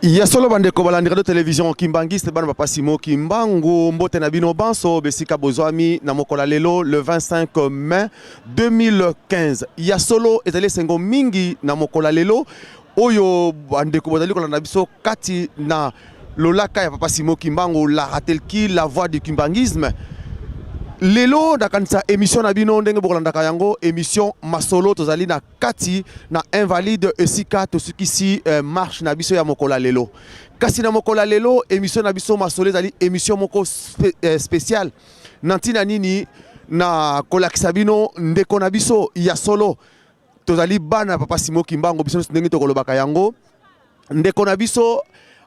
Ya solo bandeko balandira de télévision Kimbangiste bana papa Simo Kimbangu mbote na bino banso besika bozwami na mokola lelo le 25 mai 2015. Ya solo ezali sengo mingi na mokola lelo oyo bandeko bozali kolanda biso kati na lolaka ya papa Simo Kimbangu la ratelki la voix du kimbangisme. Lelo dakanisa émission na bino ndenge bokolandaka yango émission masolo tozali na kati na invalide esika tosukisi marche na biso ya mokola lelo. Kasi na mokola lelo émission na biso masolo ezali émission moko spécial nantina nini na kolakisa bino ndeko na biso ya solo tozali bana papa Simo Kimbangu biso ndenge tokolobaka yango ndeko na biso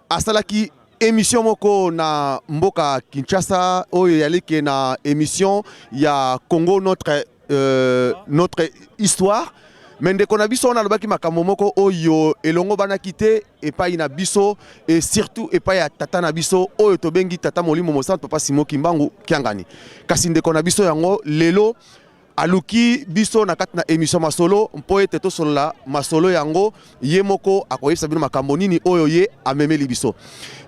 asalaki émission moko na mboka Kinshasa oyo yalike na émission ya Congo notre histoire mais ndeko na biso on a lobaki makambo moko oyo elongo bana kite epai na biso et surtout epai ya tata na biso oyo tobengi tata molimo mosantu papa Simo Kimbangu kiangani kasi ndeko na biso yango lelo aluki biso na kati na émission masolo mpo ete tosolola masolo yango ye moko akoyebisa bino makambo nini oyo ye amemeli biso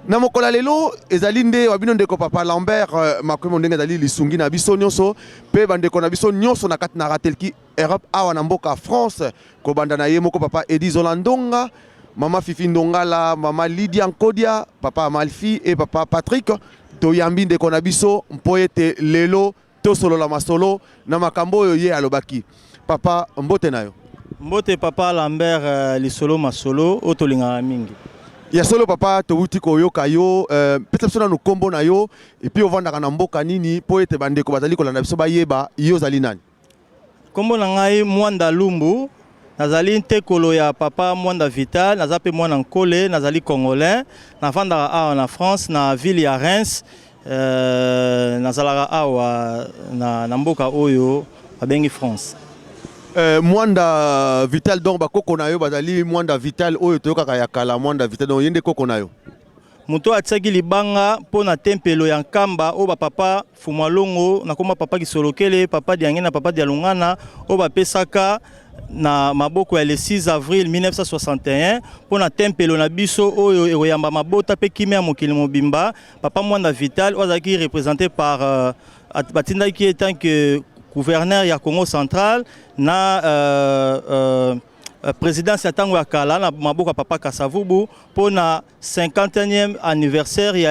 na mokola lelo ezali nde wa bino ndeko papa Lambert makomo ndenge ezali lisungi na biso nyonso pe bandeko na biso nyonso na kati na ratelki Europe awa na mboka France kobanda na ye moko papa Edi Zolandonga mama Fifi Ndongala mama Lydia Nkodia papa Amalfi et papa Patrick toyambi ndeko na biso mpo ete lelo solo la masolo na makambo oyo ye alobaki papa mbote nayo mbote papa Lambert lisolo masolo otolinga mingi ya solo papa tobuti koyoka yo peut-être sona no kombo na yo et puis ovanda na mboka nini po ete bandeko bazali kolanda biso bayeba yo zali nani kombo na ngai Mwanda Lumbu nazali ntekolo ya papa Mwanda Vital nazape mwana nkole nazali congolais navanda awa na France na ville ya Reims nazalaka awa na mboka oyo babengi France. Mwanda Vital donc bakoko na yo bazali Mwanda Vital oyo toyokaka ya kala Mwanda Vital donc yende koko na yo muto atiaki libanga pona tempelo ya nkamba o papa Fumalongo nakoma papa Kisolokele papa Diangena papa Dialungana o bapesaka na maboko ya le 6 avril 1961 pona tempelo na biso oyo ekoyamba mabota pe kimia mokili mobimba papa Mwanda Vital ozaki représenté par batindaki etant que gouverneur ya Congo central na présidence ya tango ya kala na maboko papa Kasavubu pona 50e anniversaire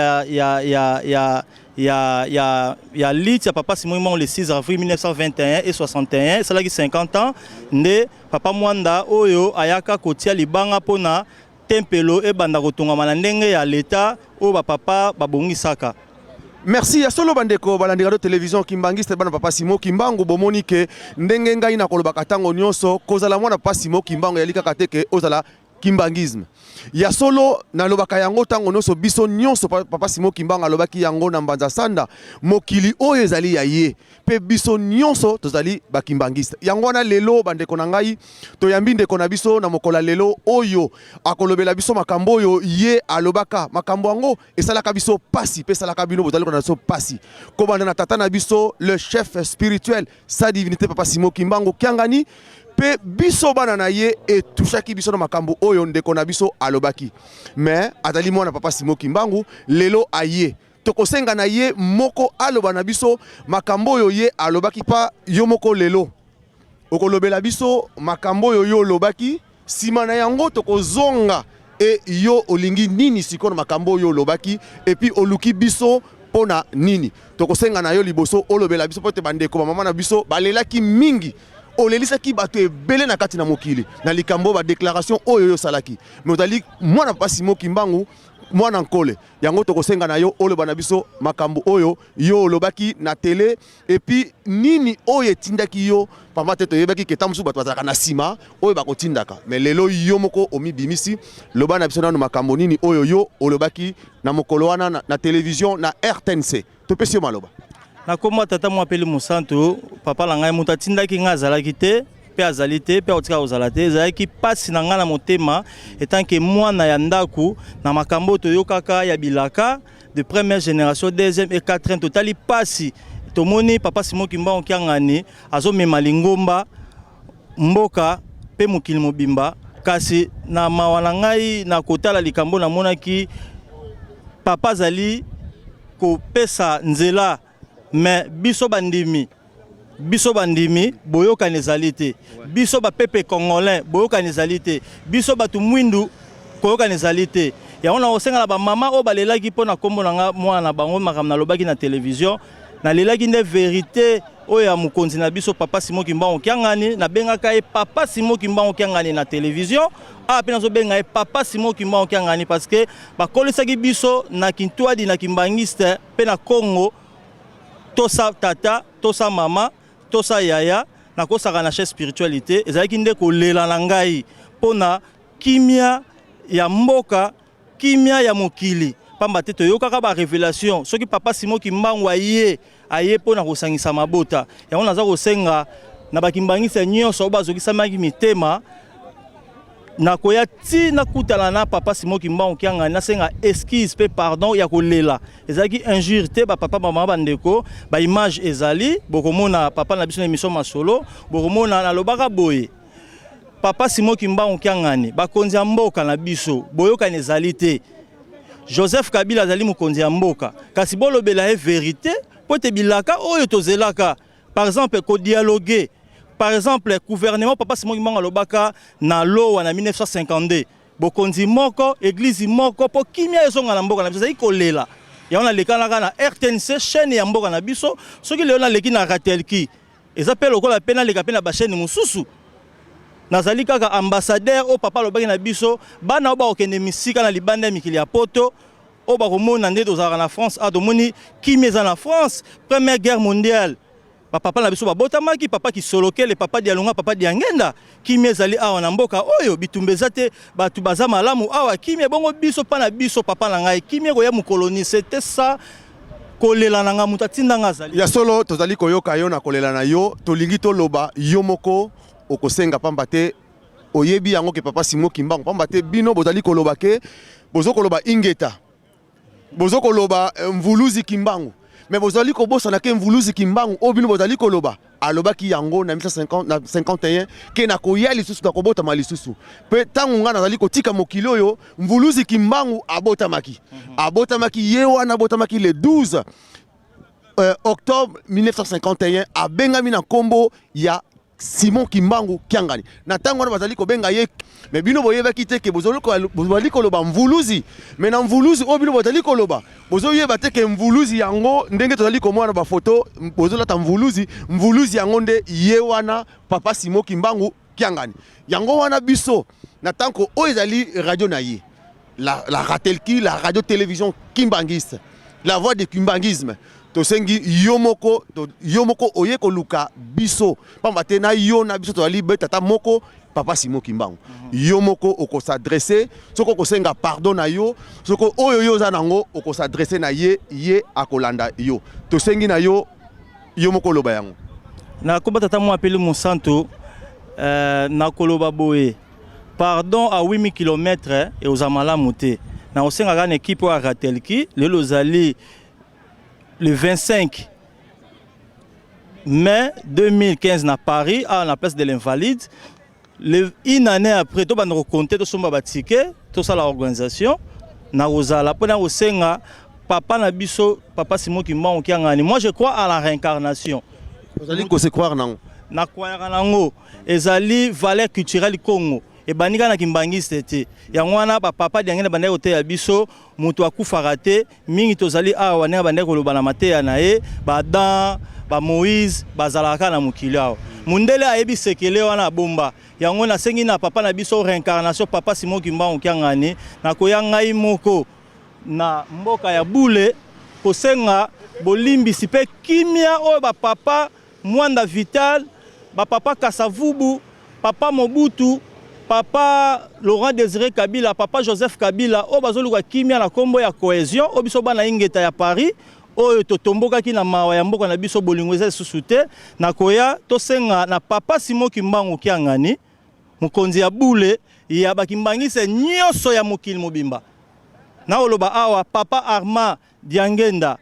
ya lit ya papa Simo Kimbangu le 6 avril 1921 et 61 c'est là qui 50 ans ne papa Mwanda oyo ayaka kotia libanga pona tempelo e banda kotongama na ndenge ya leta o ba papa babongisaka. Merci ya solo bandeko balandira de télévision Kimbangiste bana papa Simo Kimbangu bomoni ke ndenge ngai na kolobaka tango nyonso kozala mwana papa Simo Kimbangu yalika kateke ozala kimbangisme ya solo na lobaka yango tango nyonso biso nyonso papa Simo Kimbangu alobaki yango na mbanza sanda mokili oyo ezali ya ye pe biso nyonso tozali bakimbangiste yango wana lelo bandeko na ngai toyambi ndeko na biso na mokola lelo oyo akolobela biso makambo oyo ye alobaka makambo yango esalaka biso pasi pe esalaka bino bozali kona biso pasi kobanda na tata na biso le chef spirituel sa divinité papa Simo Kimbangu kiangani pe biso bana na ye etushaki biso na makambo oyo ndeko na biso alobaki mais azali mwana papa Simo Kimbangu lelo aye tokosenga na ye moko aloba na biso makambo oyo ye alobaki pa yo moko lelo okolobela biso makambo oyo yo olobaki sima na yango tokozonga e yo olingi nini sikono makambo oyo olobaki et puis oluki biso pona nini tokosenga na yo liboso olobela biso pote bandeko mama na biso balelaki mingi olelisaki bato ebele na kati na mokili na likambo ba déclaration oyo yo salaki mais ozali mwana papa Simo Kimbangu mwana nkole yango tokosenga na yo oloba na biso makambo oyo yo olobaki na télé et puis nini oyo etindaki yo pamba te toyebaki keta mosusu bato bazalaka na nsima oyo bakotindaka mais lelo yo moko omibimisi loba na biso nano makambo nini oyo yo olobaki na mokolo wana na télévision na RTNC topesi yo maloba nakoma tata mwapeli mosantu papa la ngai mutu atindaki nga azalaki te pe azali te pe otika ozala te ezalaki pasi na nga na motema etanke mwana ya ndaku na makambo toyokaka ya bilaka de première génération deuxième et quatrième totali pasi tomoni papa Simo Kimbangu kiangani azomema lingomba mboka pe mokili mobimba kasi na mawana ngai na kotala likambo na monaki papa zali ko pesa nzela mais biso bandimi boyoka nezalité biso ba pepe congolais boyoka nezalité biso batu mwindu koyoka nezalité ya ona osenga na ba mama o balelaki pona kombo na mwana bango makam na lobaki na télévision na lelaki nde vérité oya mukonzi na biso papa Simon Kimbangu Kiangani na bengaka e papa Simon Kimbangu Kiangani na télévision a pe nazo benga e papa Simon Kimbangu Kiangani parce que bakolisaki biso na Kintwadi na Kimbangiste pe na Congo tosa tata tosa mama tosa yaya na kosaka na chaise spiritualité ezalaki nde kolela na ngai pona kimia ya mboka kimia ya mokili pamba te toyokaka ba révélation soki papa Simon Kimbangu aye pona kosangisa mabota yango naza kosenga na bakimbangisa nyonso bazokisamaki mitema na koya tina kutala na papa Simon Kimbangu Kiangani nasenga excuse pe pardon ya kolela ezalaki injure te ba papa mama bandeko ba image ezali bokomona papa na biso na émission masolo bokomona na lobaka boye papa Simon Kimbangu Kiangani bakonzi ya mboka na biso boyoka ezali te Joseph Kabila azali mokonzi ya mboka kasi bolobela vérité po te bilaka oyo tozelaka par exemple ko dialoguer par exemple gouvernement papa Simon Kimbangu alobaka na lowa na 1952 bokonzi moko église moko po kimia ezonga na mboka na biso ikolela ya ona lekanaka na RTNC chaîne ya mboka na biso soki leo na leki na ratelki eza pe lokola pena leka pena ba chaîne mususu nazali kaka ambassadeur o papa lobaki na biso bana oba okende misika na libanda mikili ya poto o ba komona nde tozalaka na France a domoni kimia na France première guerre mondiale papa na biso babotamaki papa Kisolokele papa Dialunga papa Diangenda kimia ezali awa na mboka oyo bitumbeza te batu baza malamu awa kimia bongo biso pa na biso papa na ngai kimia koya mukoloni c'était ça kolela na nga muta tindanga azali ya solo tozali koyoka yo na kolela na yo tolingi toloba yo moko okosenga pamba te oyebi yango ke papa Simon Kimbangu pamba te bino bozali koloba ke bozo koloba ingeta bozo koloba mvuluzi Kimbangu mais bozali kobosana ke mvuluzi Kimbangu obino bozali koloba alobaki yango na 1951 ke na koya lisusu na kobota malisusu pe tangu nga nazali kotika mokili oyo mvuluzi Kimbangu abotamaki ye wana abotamaki le 12 octobre 1951 abengami na kombo ya Simon Kimbangu Kiangani na tango wana bazali kobenga ye mais bino boyebaki te ke bozali koloba mvuluzi mais na mvuluzi o bino bozali koloba bozoyeba te ke mvuluzi yango ndenge tozali komona ba photo bozolata mvuluzi yango nde ye wana papa Simon Kimbangu Kiangani yango wana biso na tanko o ezali radio na ye la Ratelki la radio télévision Kimbangiste la voix de Kimbangisme tosengi yomoko oye koluka biso pamba te na yo na biso tozali betata moko papa Simon Kimbangu yomoko oko s'adresser soko kosenga pardon na yo soko oyo yo za nango oko s'adresser na ye akolanda yo tosengi na yo yomoko loba yango na komba tata mo apeli Monsanto na koloba boye pardon à 8000 km et aux amala muté na osenga ga équipe wa Ratelki lelo zali le 25 mai 2015 à Paris, à la place de l'Invalide. Une année après, tout le monde a compté tout le ticket, tout ça l'organisation. Na Rosala, pendant au Senga, papa Nabiso, papa Simon Kimbangu Kiangani. Moi, je crois à la réincarnation. Vous allez que c'est croire non? Na croire nango. Ezali valeur culturelle Congo. Et banika na Kimbangiste te yangwana papa diangena bande kote ya biso mutu akufaka te mingi tozali awa ne bande koloba na mateya na ye badan ba Moïse bazalaka na mokili awa mundele ayebi sekele wana bomba yango na sengi na papa na biso réincarnation papa Simon Kimbangu Kiangani na koya ngai moko na mboka ya bule kosenga bolimbisi pe kimia oyo ba papa Mwanda Vital ba papa Kasavubu papa Mobutu papa Laurent Désiré Kabila, papa Joseph Kabila, o bazoluka kimia na kombo ya cohésion, o biso bana ingeta ya Paris, o totomboka ki na mawa ya mboka na biso bolingweza susute, na koya to senga na papa Simon Kimbangu Kiangani, mukonzi ya bule ya bakimbangise nyonso ya mokili mobimba. Na oloba awa papa Armand Diangenda,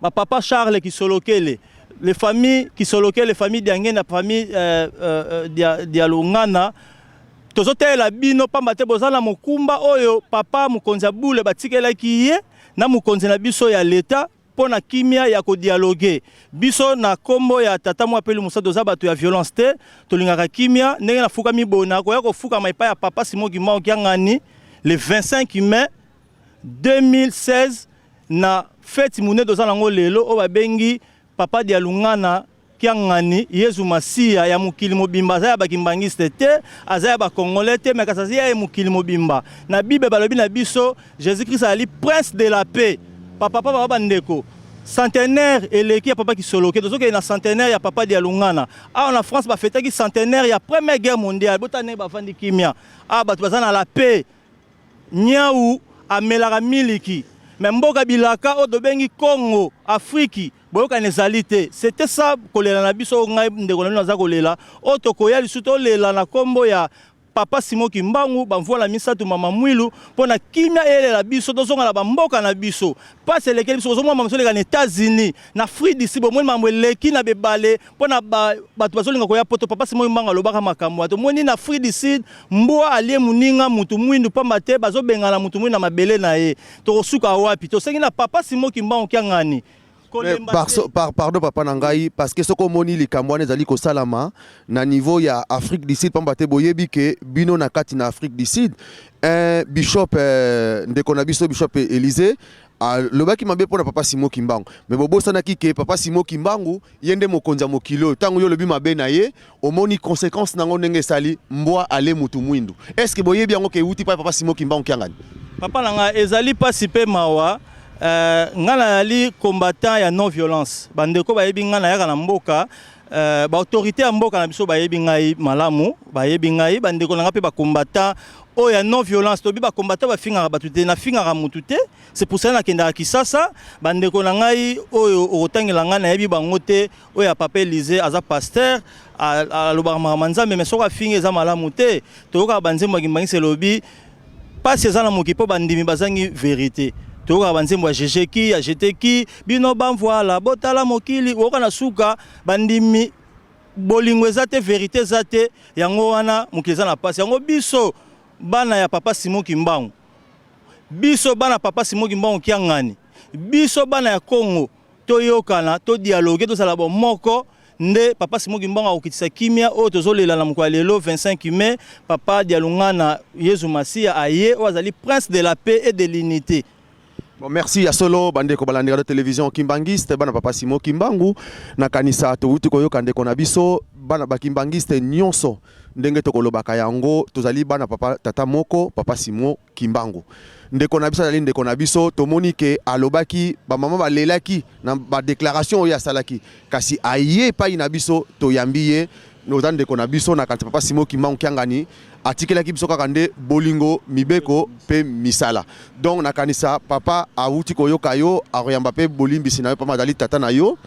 papa Charles Kisolokele, les familles Kisolokele, les familles Diangenda, famille Dialungana tozotela bino pamba te bozala mokumba oyo papa mokonzi ya bule batikelaki ye na mokonzi na biso ya leta pona kimia ya kodialogue biso na kombo ya tata mwa pelu musa doza bato ya violence te tolingaka kimia ndenge na fuka mibona koya kofuka maipa ya papa Simon Kimbangu kiangani le 25 mai 2016 na fête mune doza nango lelo o babengi papa dia lungana kiangani Yezu Masia ya mukili mobimba za ya bakimbangiste te aza ya bakongolais te mais kasasi ya mukili mobimba na bible balobi na biso Jésus Christ ali prince de la paix papa bandeko centenaire eleki ya papa Kisoloke tozoke na centenaire ya papa dia lungana a na France ba fêtaki centenaire ya première guerre mondiale botane ba fandi kimia a batu bazana la paix nyau amelaka miliki mais mboka bilaka o dobengi Congo Afrique boyoka nezali te c'était ça kolela na biso ngai ndeko na za kolela o tokoya lisuto lela na kombo ya papa Simon Kimbangu bamvola misatu mama mwilu pona kimia elela biso tozonga na bamboka na biso pas eleke biso ozomwa mamsoleka na États-Unis na Afrique d'ici bomoni mambo eleki na bebale pona bato bazolinga koya poto papa Simon Kimbangu alobaka makambo to moni na Afrique d'ici mbwa alie muninga mutu mwindu pamba te bazobengana mutu mwindu na mabele na ye tokosuka wapi tosengi na papa Simon Kimbangu kiangani. Pardon papa Nangai parce que ce qu'on moni les Camerounais zali ko salama na niveau ya Afrique du Sud pamba te boyebi ke bino na kati na Afrique du Sud un bishop ndeko na biso bishop Élysée le baki mabe pona papa Simon Kimbangu mais bobo sanaki ke papa Simon Kimbangu yende mokonza mokilo tango yo lobi mabe na ye omoni conséquence nango ndenge sali mbwa ale mutu mwindu est-ce que boyebi yango ke uti papa Simon Kimbangu kiangani papa nanga ezali pasi pe mawa ngana ali combattant ya non violence bandeko bayebi ngana yaka na mboka ba autorité ya mboka na biso bayebi ngai malamu bayebi ngai bandeko nanga pe ba combattant o ya non violence tobi ba combattant ba finga ba tuté na finga mutu te c'est pour ça na kenda Kisasa bandeko ngai oyo otangela ngana yebi bango te o ya papa Élysée aza pasteur a lobama manzambe mais soka finga za malamu te toka banzembo kimbangise lobi pas ezana mokipo bandimi bazangi vérité toka banzembo ya jejeki ya jeteki bino banvoala botala mokili woka na suka bandimi bolingo ezate vérité zate yango wana mokili za na pasi yango biso bana ya papa Simon Kimbangu biso bana papa Simon Kimbangu kiangani biso bana ya Congo toyokana to dialogue to sala moko nde papa Simon Kimbangu akokitisa kimia o tozolela na mokwa lelo 25 mai papa dialungana Yezu Masia aye o azali prince de la paix et de l'unité. Bon, merci à solo bande ko balandi radio télévision Kimbangiste bana papa Simon Kimbangu na kanisa to uti koyo kande ko na biso bana ba Kimbangiste nyonso ndenge to kolobaka yango tozali bana papa tata moko papa Simon Kimbangu ndeko na biso ali ndeko na biso tomoni ke alobaki ba mama balelaki na ba déclaration oyo asalaki kasi aye pa ina biso to yambiye no ndeko na biso na kante papa Simon Kimbangu kiangani atikela ki biso kaka nde bolingo mibeko pe misala donc nakanisa papa awuti koyoka yo akoyamba pe bolimbisi na yo pa madali tata na yo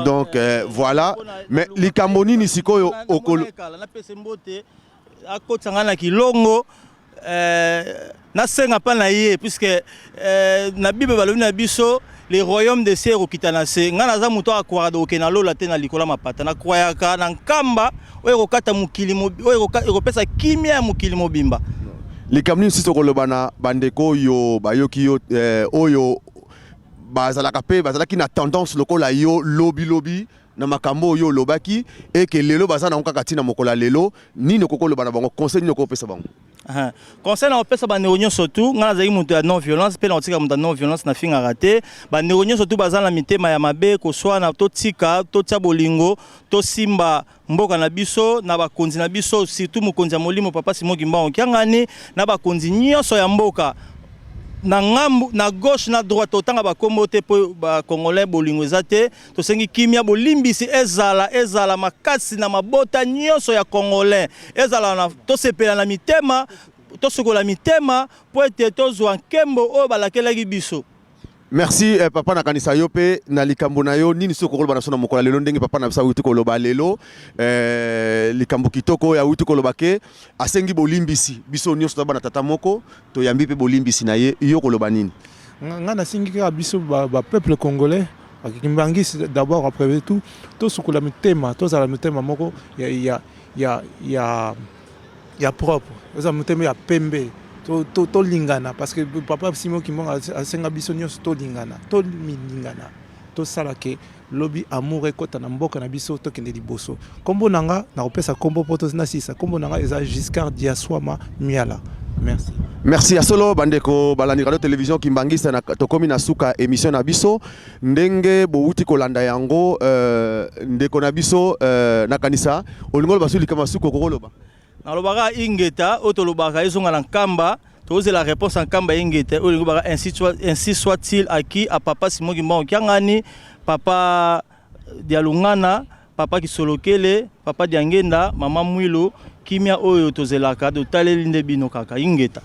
donc voilà mais likambo nini sikoyo okolo na pese mbote akotanga na kilongo na senga pa na ye puisque na bible balobi na biso les royaumes de cieux okitana se ngana za muto akwara do kena lola te na likola mapata na kwayaka na nkamba oyo kokata mukili oyo kokopesa kimia ya mukili mobimba likambo nini siso kolobana bandeko yo bayoki yo oyo bazalaka pe bazalaki na tendance lokola yo lobi na makambo yo lobaki et que lelo bazana nkaka tina mokola lelo nini kokolo bana bango conseil nini kopesa bango conseil na opesa bandeko nyonso tu ngana zaki mutu ya non violence pe na otika mutu ya non violence na finga raté bandeko nyonso tu bazana mitema ya mabe koswana totika totia bolingo tosimba mboka na biso na bakonzi na biso surtout mokonzi ya molimo papa Simon Kimbangu kiangani na bakonzi nyonso ya mboka na ngambu na gauche na droite otanga bakombo te po ba congolais bolingo ezate to sengi kimia bolimbisi ezala makasi na mabota nyonso ya congolais ezala na to sepela na mitema to sokola mitema po ete tozwa nkembo o balakelaki biso. Merci papa na kanisa yo pe na likambo na yo nini soko koloba na sona mokola lelo ndenge papa na bisa wuti koloba lelo likambo kitoko ya wuti koloba ke asengi bolimbisi biso nyonso bana tata moko to yambi pe bolimbisi na ye yo koloba nini ngana singi ka biso ba peuple congolais Kimbangiste d'abord après tout sokola mitema to zala mitema moko ya ya propre eza motema ya pembe to lingana parce que papa Simon Kimbanga asenga biso nyonso to lingana to milingana to sala ke lobi amour ekota na mboka na biso to kende liboso kombo nanga na kopesa kombo poto na sisa kombo nanga eza Giscard Diaswama Miala. Merci. Merci à solo bandeko balani radio télévision Kimbangiste na tokomi na suka émission na biso ndenge bouti kolanda yango ndeko na biso na kanisa olingolo basuli kama suko kokoloba na lobaka ingeta otolobaka ezonga na nkamba toze la réponse en kamba ingeta olingobaka ainsi soit-il à qui à papa Simon Kimbanga kiangani papa Dialungana papa Kisolokele papa Diangenda mama Mwilo kimia oyo tozelaka do taleli nde bino kaka ingeta.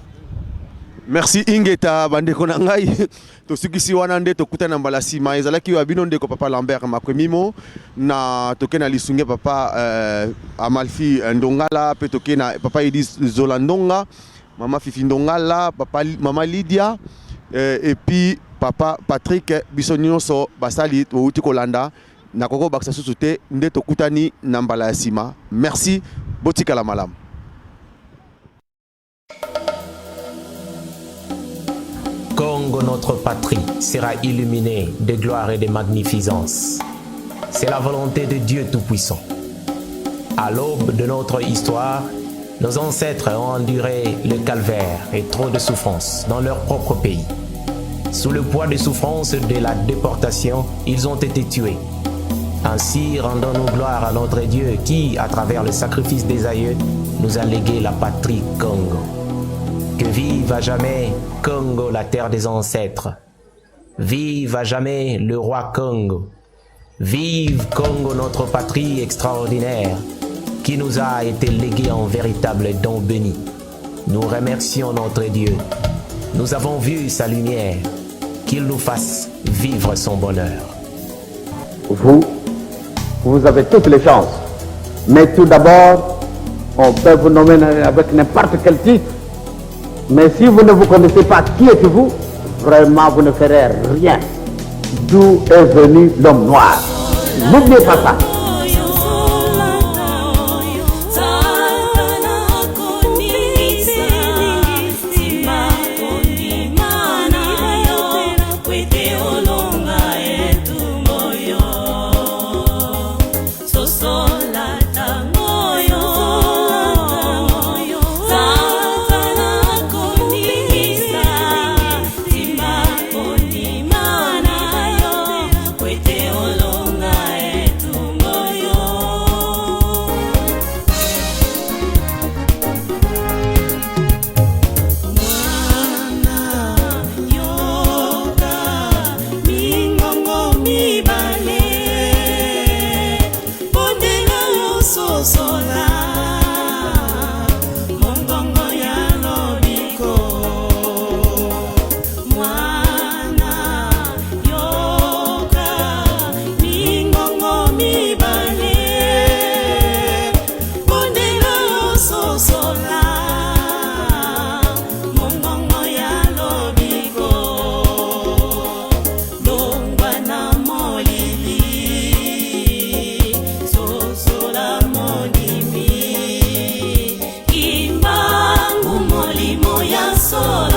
Merci ingeta bandeko na ngai to sukisi wana nde tokuta na mbala sima ezalaki wa bino ndeko papa Lambert makwemimo na tokena lisunge papa Amalfi Ndongala pe tokena papa Edis Zolandonga mama Fifi Ndongala papa mama Lydia et puis papa Patrick Bisonyoso basali outi kolanda na koko baksa susute nde tokutani na mbala sima. Merci botika la malam. Congo, notre patrie, sera illuminée de gloire et de magnificence. C'est la volonté de Dieu Tout-Puissant. À l'aube de notre histoire, nos ancêtres ont enduré le calvaire et trop de souffrances dans leur propre pays. Sous le poids des souffrances de la déportation, ils ont été tués. Ainsi, rendons-nous gloire à notre Dieu qui, à travers le sacrifice des aïeux, nous a légué la patrie Congo. Que vive à jamais Congo, la terre des ancêtres. Vive à jamais le roi Congo. Vive Congo, notre patrie extraordinaire, qui nous a été léguée en véritable don béni. Nous remercions notre Dieu. Nous avons vu sa lumière. Qu'il nous fasse vivre son bonheur. Vous avez toutes les chances. Mais tout d'abord, on peut vous nommer avec n'importe quel titre. Mais si vous ne vous connaissez pas qui êtes-vous, vraiment vous ne ferez rien. D'où est venu l'homme noir? N'oubliez pas ça. Sola